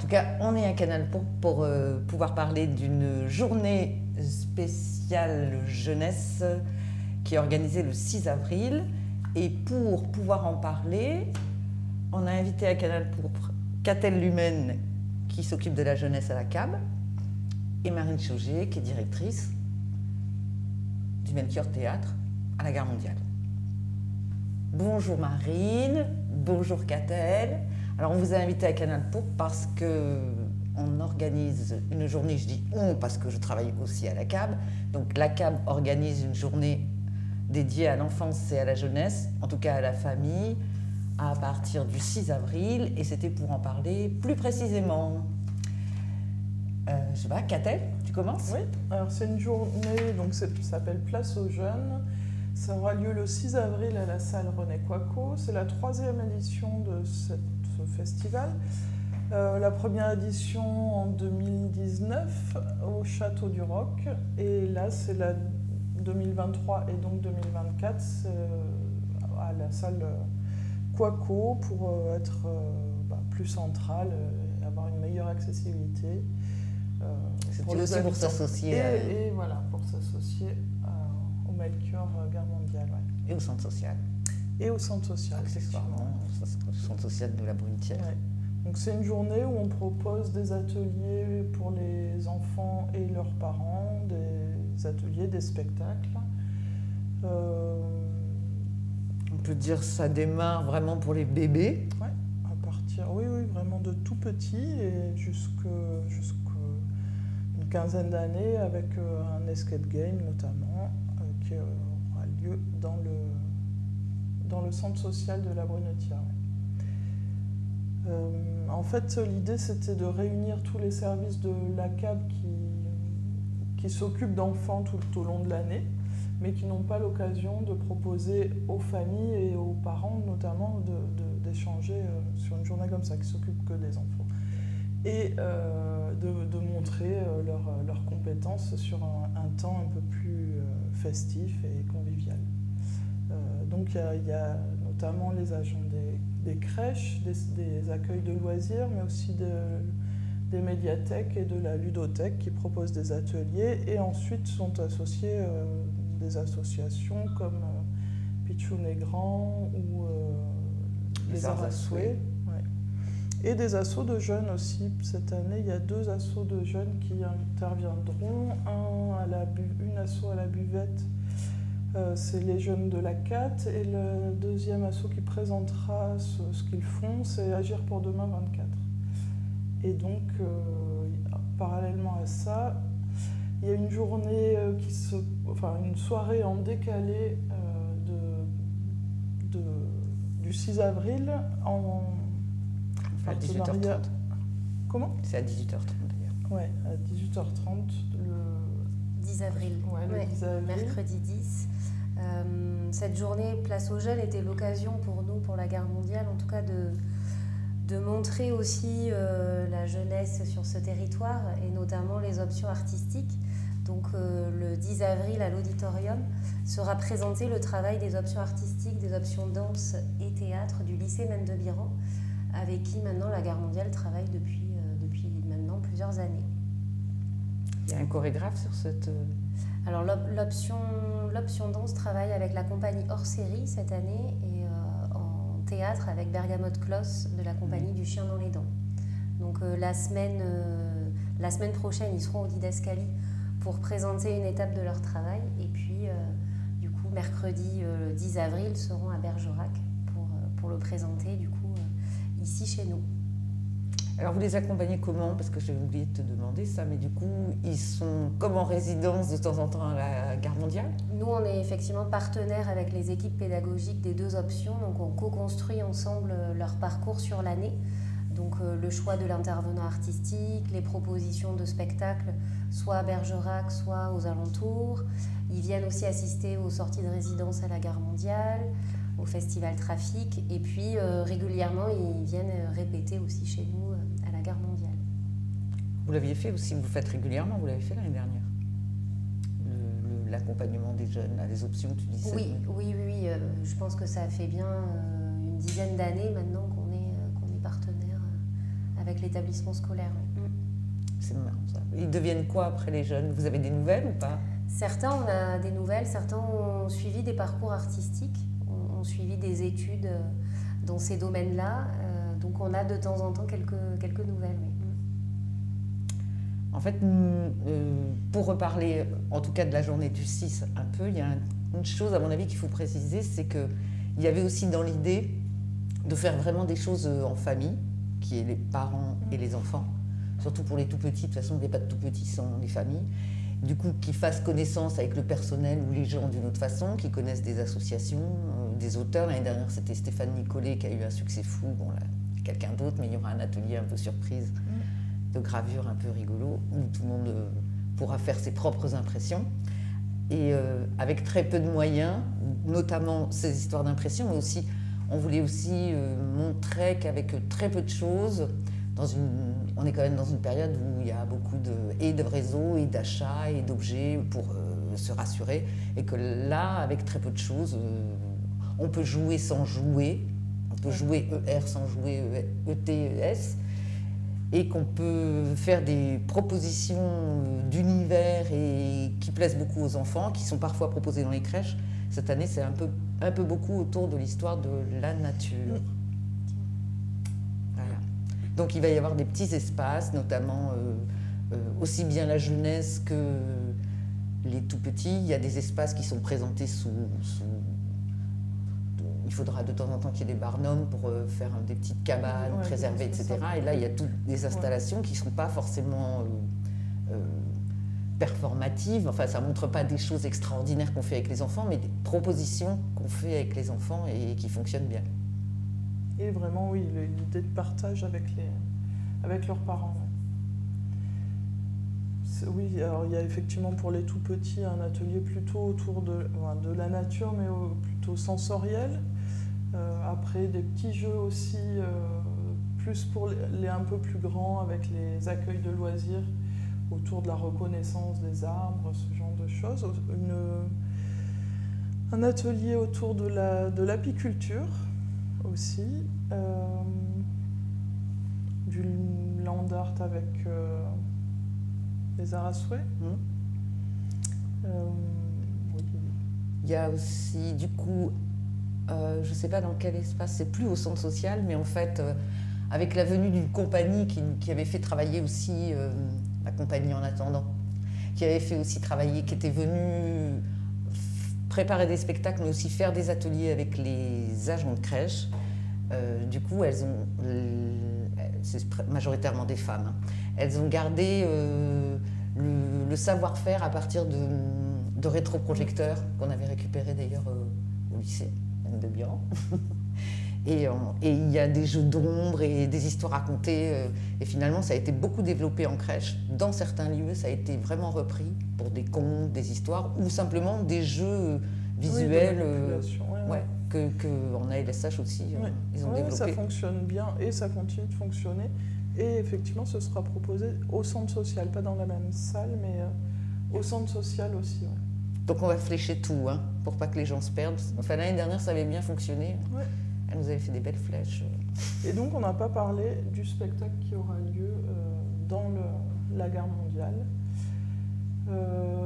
tout cas, on est à Canal pour pouvoir parler d'une journée spéciale jeunesse qui est organisée le 6 avril. Et pour pouvoir en parler, on a invité à Canal Pourpre Catel Lumen, qui s'occupe de la jeunesse à la CAB, et Marine Chauget, qui est directrice du Melchior Théâtre à la Gare Mondiale. Bonjour Marine, bonjour Catel. Alors on vous a invité à Canal Pourpre parce qu'on organise une journée, je dis on parce que je travaille aussi à la CAB, donc la CAB organise une journée dédiée à l'enfance et à la jeunesse, en tout cas à la famille, à partir du 6 avril, et c'était pour en parler plus précisément. Je sais pas, Catel, tu commences? Oui, alors c'est une journée, donc ça s'appelle Place aux Jeunes. Ça aura lieu le 6 avril à la salle René Coicot. C'est la 3e édition de ce festival. La première édition en 2019 au Château du Roc. Et là, c'est la 2023 et donc 2024 à la salle Coicot pour être plus centrale et avoir une meilleure accessibilité. C'était aussi pour s'associer et voilà, pour s'associer au Melchior Gare Mondiale. Ouais. Et au centre social. Et au centre social, accessoirement, le centre social de la Brunetière. Ouais. Donc c'est une journée où on propose des ateliers pour les enfants et leurs parents, des ateliers, des spectacles. On peut dire que ça démarre vraiment pour les bébés. Ouais, à partir, oui, vraiment de tout petit et jusqu'à une quinzaine d'années avec un escape game notamment qui aura lieu dans le centre social de la Brunetière. En fait, l'idée c'était de réunir tous les services de la CAB qui s'occupent d'enfants tout au long de l'année, mais qui n'ont pas l'occasion de proposer aux familles et aux parents notamment d'échanger sur une journée comme ça, qui s'occupent que des enfants. Et de montrer leurs compétences sur un temps un peu plus festif et convivial. Donc il y a notamment les agents des crèches, des accueils de loisirs, mais aussi des médiathèques et de la ludothèque qui proposent des ateliers, et ensuite sont associés des associations comme Pichoun et Grand ou les Arts à Souhait. Et des assos de jeunes aussi. Cette année, il y a 2 assos de jeunes qui interviendront. Une asso à la buvette, c'est les jeunes de la CAT, et le deuxième asso qui présentera ce qu'ils font, c'est Agir pour demain 24. Et donc, parallèlement à ça, il y a une journée une soirée en décalé du 6 avril à 18h30. Comment? C'est à 18h30 d'ailleurs. Ouais, à 18h30 le 10 avril. Ouais, le 10 avril. Mercredi 10. Cette journée Place aux Jeunes était l'occasion pour nous, pour la Gare Mondiale, en tout cas de montrer aussi la jeunesse sur ce territoire et notamment les options artistiques. Donc le 10 avril à l'auditorium sera présenté le travail des options artistiques, des options danse et théâtre du lycée Mendebiran, avec qui maintenant la Gare Mondiale travaille depuis maintenant plusieurs années. Il y a un chorégraphe sur cette... Alors l'option danse travaille avec la compagnie hors série cette année, et en théâtre avec Bergamote Kloss de la compagnie du Chien dans les Dents. Donc la semaine prochaine, ils seront au Didascalie pour présenter une étape de leur travail, et puis du coup mercredi 10 avril ils seront à Bergerac pour le présenter du coup ici chez nous. Alors vous les accompagnez comment? Parce que j'ai oublié de te demander ça, mais du coup ils sont comme en résidence de temps en temps à la Gare Mondiale? Nous on est effectivement partenaires avec les équipes pédagogiques des 2 options, donc on co-construit ensemble leur parcours sur l'année. Donc le choix de l'intervenant artistique, les propositions de spectacles, soit à Bergerac, soit aux alentours. Ils viennent aussi assister aux sorties de résidence à la Gare Mondiale, au Festival Trafic, et puis régulièrement ils viennent répéter aussi chez nous à la Gare Mondiale. Vous l'aviez fait aussi, vous le faites régulièrement, vous l'avez fait l'année dernière, l'accompagnement des jeunes, les options, tu disais. Oui, je pense que ça fait bien une dizaine d'années maintenant qu'on est partenaire avec l'établissement scolaire. Oui. C'est marrant ça. Ils deviennent quoi après les jeunes? Vous avez des nouvelles ou pas? Certains, on a des nouvelles, certains ont suivi des parcours artistiques, ont suivi des études dans ces domaines-là. Donc on a de temps en temps quelques nouvelles. Oui. En fait, pour reparler en tout cas de la journée du 6 un peu, il y a une chose à mon avis qu'il faut préciser, c'est qu'il y avait aussi dans l'idée de faire vraiment des choses en famille, qui est les parents et les enfants, surtout pour les tout petits, de toute façon il n'y a pas de tout petits sans les familles, du coup qu'ils fassent connaissance avec le personnel ou les gens d'une autre façon, qu'ils connaissent des associations, des auteurs. L'année dernière c'était Stéphane Nicolet qui a eu un succès fou, bon là quelqu'un d'autre, mais il y aura un atelier un peu surprise de gravure un peu rigolo, où tout le monde pourra faire ses propres impressions. Et avec très peu de moyens, notamment ces histoires d'impression, mais aussi, on voulait aussi montrer qu'avec très peu de choses, on est quand même dans une période où il y a beaucoup de réseaux et d'achats et d'objets pour se rassurer, et que là, avec très peu de choses, on peut jouer sans jouer, on peut jouer ER sans jouer ETS, et qu'on peut faire des propositions d'univers et qui plaisent beaucoup aux enfants, qui sont parfois proposées dans les crèches. Cette année, c'est un peu beaucoup autour de l'histoire de la nature. Voilà. Donc il va y avoir des petits espaces, notamment aussi bien la jeunesse que les tout-petits. Il y a des espaces qui sont présentés sous il faudra de temps en temps qu'il y ait des barnums pour faire des petites cabanes préservées, etc. Et là, il y a toutes des installations qui ne sont pas forcément performatives. Enfin, ça ne montre pas des choses extraordinaires qu'on fait avec les enfants, mais des propositions qu'on fait avec les enfants et qui fonctionnent bien. Et vraiment, oui, l'idée de partage avec leurs parents. Oui, alors il y a effectivement pour les tout petits un atelier plutôt autour de la nature, mais plutôt sensoriel. Après, des petits jeux aussi, plus pour les un peu plus grands, avec les accueils de loisirs autour de la reconnaissance des arbres, ce genre de choses. Un atelier autour de l'apiculture aussi. Du land art avec les arts à souhait. Oui. Il y a aussi, du coup, je ne sais pas dans quel espace, c'est plus au centre social, mais en fait, avec la venue d'une compagnie qui avait fait travailler aussi, la compagnie En Attendant, qui avait fait aussi travailler, qui était venue préparer des spectacles, mais aussi faire des ateliers avec les agents de crèche. Du coup, c'est majoritairement des femmes, hein. Elles ont gardé le savoir-faire à partir de rétroprojecteurs qu'on avait récupérés d'ailleurs au lycée de Biran. Et il y a des jeux d'ombre et des histoires racontées. Et finalement, ça a été beaucoup développé en crèche. Dans certains lieux, ça a été vraiment repris pour des contes, des histoires, ou simplement des jeux visuels que en ALSH aussi, ils ont développé. Ça fonctionne bien et ça continue de fonctionner. Et effectivement, ce sera proposé au centre social, pas dans la même salle, mais au centre social aussi. Ouais. Donc on va flécher tout, hein, pour pas que les gens se perdent. Enfin, l'année dernière, ça avait bien fonctionné. Ouais. Elle nous avait fait des belles flèches. Et donc, on n'a pas parlé du spectacle qui aura lieu dans la gare mondiale.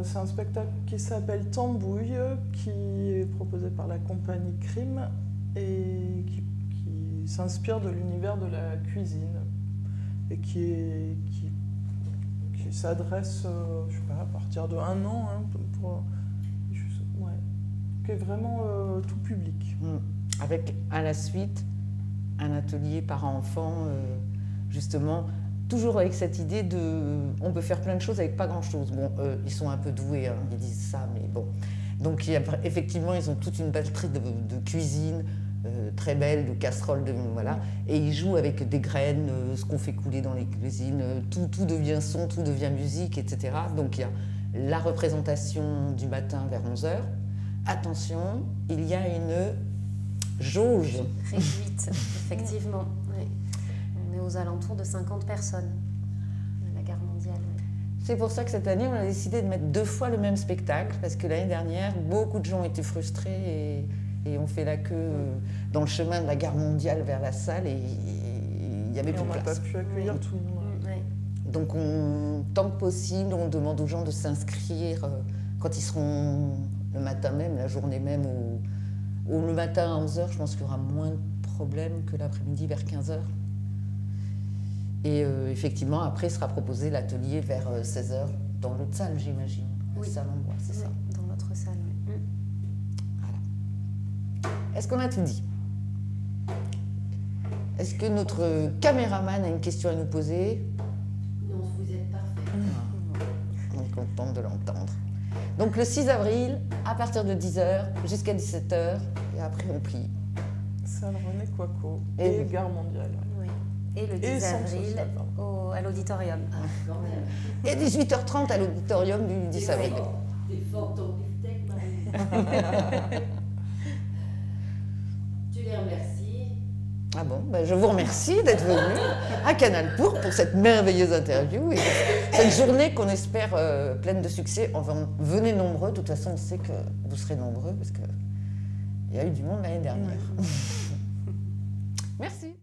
C'est un spectacle qui s'appelle Tambouille, qui est proposé par la compagnie Crime et qui s'inspire de l'univers de la cuisine et qui s'adresse, je sais pas, à partir de 1 an, hein, qui est vraiment tout public. Avec à la suite un atelier parents-enfants, justement, toujours avec cette idée on peut faire plein de choses avec pas grand-chose. Bon, ils sont un peu doués, hein, ils disent ça, mais bon. Donc effectivement, ils ont toute une batterie de cuisine très belle, de casseroles, voilà. Et ils jouent avec des graines, ce qu'on fait couler dans les cuisines, tout devient son, tout devient musique, etc. Donc il y a la représentation du matin vers 11h. Attention, il y a une jauge réduite, effectivement. Oui. On est aux alentours de 50 personnes à la gare mondiale. Oui. C'est pour ça que cette année, on a décidé de mettre 2 fois le même spectacle, parce que l'année dernière, beaucoup de gens étaient frustrés et ont fait la queue dans le chemin de la gare mondiale vers la salle, et il y avait Et plus on de n'a pas place. pu accueillir tout le monde. Ouais. Donc, tant que possible, on demande aux gens de s'inscrire quand ils seront le matin même, la journée même, ou le matin à 11h. Je pense qu'il y aura moins de problèmes que l'après-midi vers 15h. Et effectivement, après, sera proposé l'atelier vers 16h dans l'autre salle, j'imagine. La Oui. salle en bois, c'est ça. Dans notre salle. Oui. Voilà. Est-ce qu'on a tout dit? Est-ce que notre caméraman a une question à nous poser? Non, vous êtes parfait. On est contente de l'entendre. Donc le 6 avril, à partir de 10h jusqu'à 17h, et après on plie. Salle René Coicot Et- et Gare Mondiale. Oui. Et le Et 10 centre avril social, pardon. à l'auditorium. Quand même. Et 18h30 à l'auditorium du 10 avril. T'es fort ton beefsteak, Marie. Tu les remercies. Ah bon, ben je vous remercie d'être venu à Canal pour cette merveilleuse interview et cette journée qu'on espère pleine de succès. Enfin, venez nombreux, de toute façon on sait que vous serez nombreux parce qu'il y a eu du monde l'année dernière. Merci.